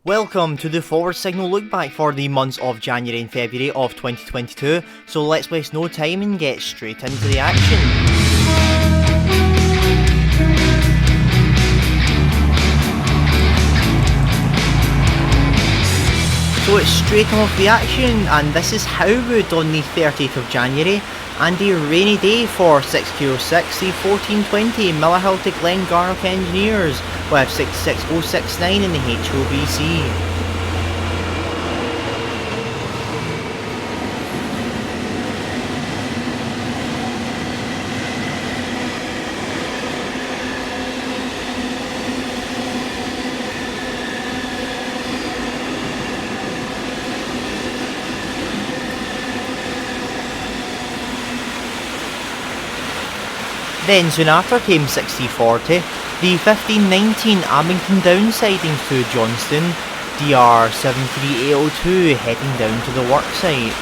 Welcome to the forward signal look back for the months of January and February of 2022, so let's waste no time and get straight into the action. So it's straight off the action, and this is Howood on the 30th of January, and a rainy day for 6Q06, the 1420 Millerhill to Glengarnock Engineers, with 66069 in the HOBC. Then soon after came 6040, the 1519 Abington downsidings to Johnstone, DR 73802 heading down to the worksite.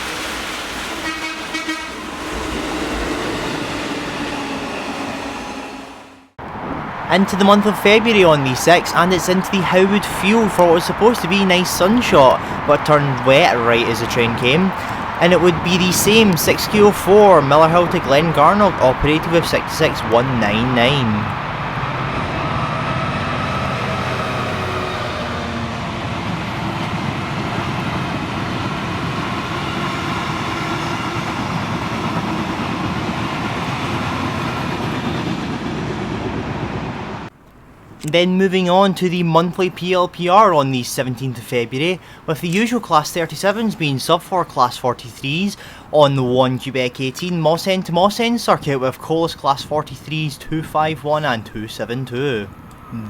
Into the month of February on the 6th, and it's into the Howood field for what was supposed to be nice sunshot, but turned wet right as the train came. And it would be the same 6Q04 Millerhill to Glengarnock operated with 66199. Then moving on to the monthly PLPR on the 17th of February, with the usual Class 37s being sub for Class 43s on the 1 Quebec 18 Mossend to Mossend circuit, with Colas Class 43s 251 and 272.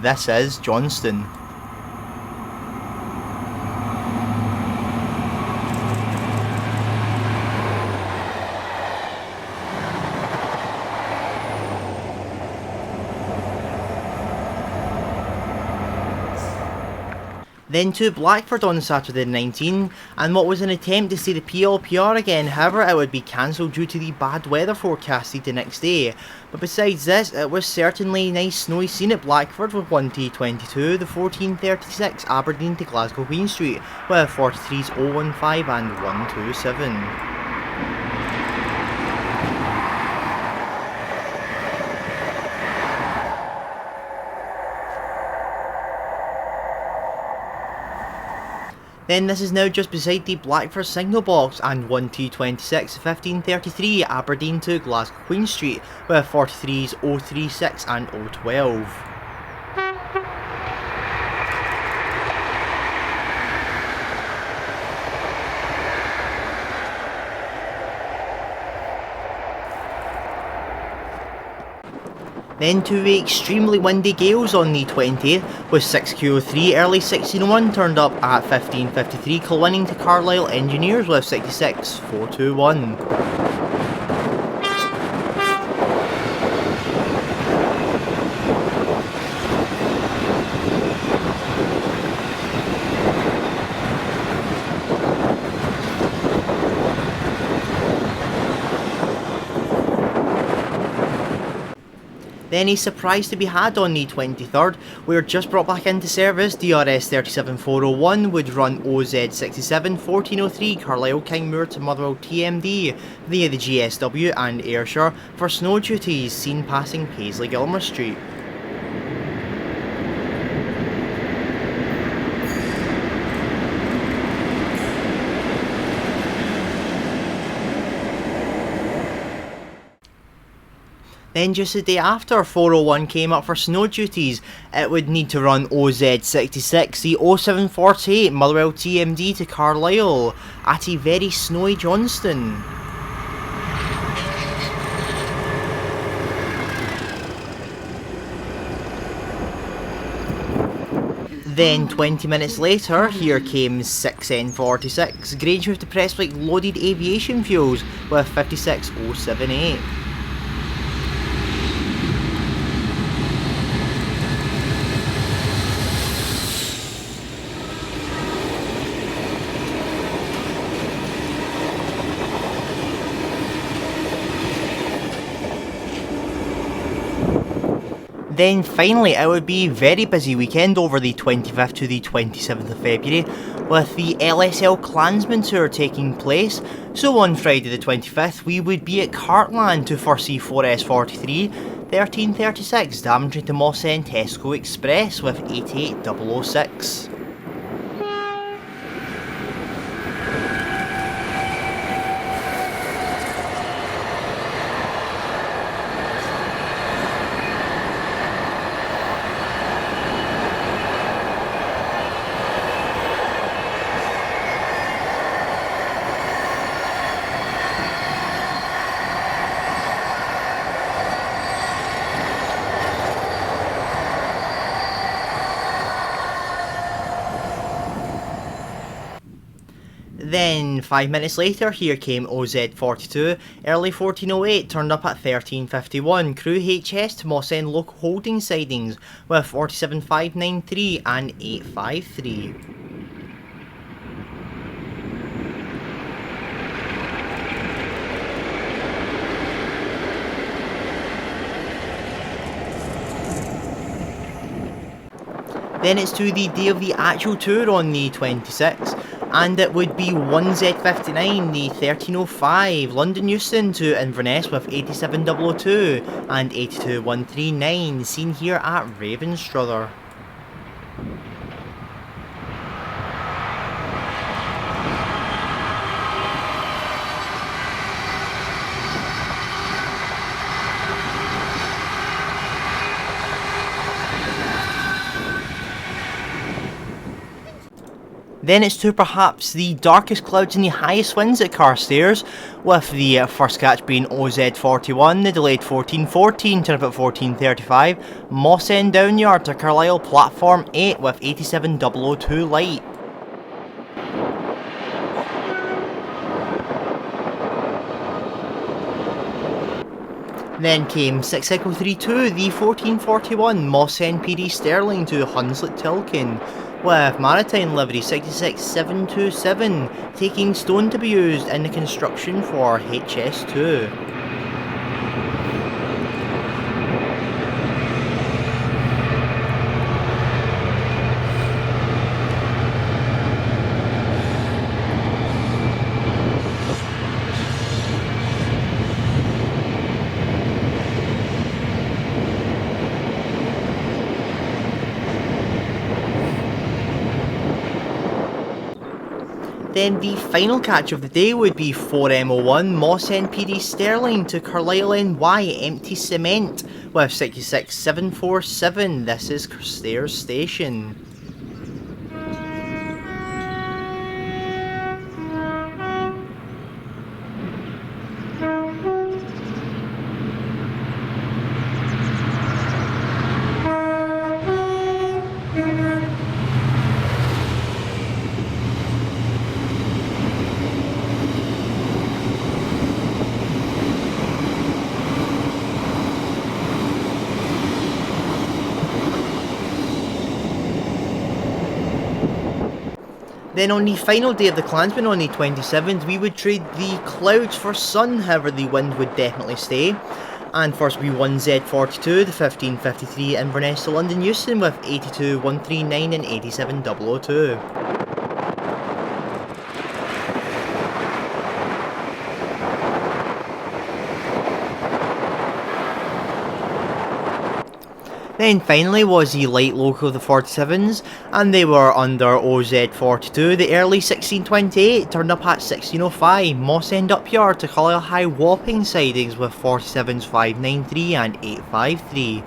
This is Johnstone. Then to Blackford on Saturday the 19th, and what was an attempt to see the PLPR again, however it would be cancelled due to the bad weather forecasted the next day. But besides this, it was certainly nice snowy scene at Blackford with 1T22, the 1436 Aberdeen to Glasgow Queen Street with 43s 015 and 127. Then this is now just beside the Blackford signal box, and 1T26 1533 Aberdeen to Glasgow Queen Street with 43s 036 and 012. Then to extremely windy gales on the 20th, with 6Q03 early 1601 turned up at 1553 Kilwinning to Carlisle Engineers with 66421. Then a surprise to be had on the 23rd, where just brought back into service DRS 37401 would run OZ 67 1403 Carlisle Kingmoor to Motherwell TMD via the GSW and Ayrshire for snow duties seen passing Paisley Gilmer Street. Then just the day after 401 came up for snow duties, it would need to run OZ66, the 0748 Motherwell TMD to Carlisle at a very snowy Johnstone. Then 20 minutes later, here came 6N46, Grangemouth to Prestwick loaded aviation fuels with 56078. Then finally, it would be a very busy weekend over the 25th to the 27th of February, with the LSL Clansman Tour taking place. So on Friday the 25th, we would be at Cartland to foresee 4S43, 1336 Daventry to Mossend Tesco Express with 88006. Then 5 minutes later, here came OZ42, early 1408, turned up at 1351, Crewe HS to Mossend local holding sidings with 47593 and 853. Then it's to the day of the actual tour on the 26th, and it would be 1Z59, the 1305, London Euston to Inverness with 87002 and 82139, seen here at Ravenstruther. Then it's to perhaps the darkest clouds and the highest winds at Carstairs, with the first catch being OZ41, the delayed 1414, turn up at 1435, Mossend Downyard to Carlisle Platform 8 with 87002 light. Then came 6632, the 1441, Mossend PD Stirling to Hunslet Tilcon, with Maritime livery 66727 taking stone to be used in the construction for HS2. Then the final catch of the day would be 4M01 Mossend PD Stirling to Carlisle N.Y. empty cement with 66747. This is Carstairs Station. Then on the final day of the Clansman on the 27th, we would trade the clouds for sun, however the wind would definitely stay. And first would be 1Z42, the 1553 Inverness to London Euston with 82139 and 87002. Then finally was the light local of the 47s, and they were under OZ42, the early 1628, turned up at 1605, Mossend Upyard to Carlisle High Wapping sidings with 47593 and 853.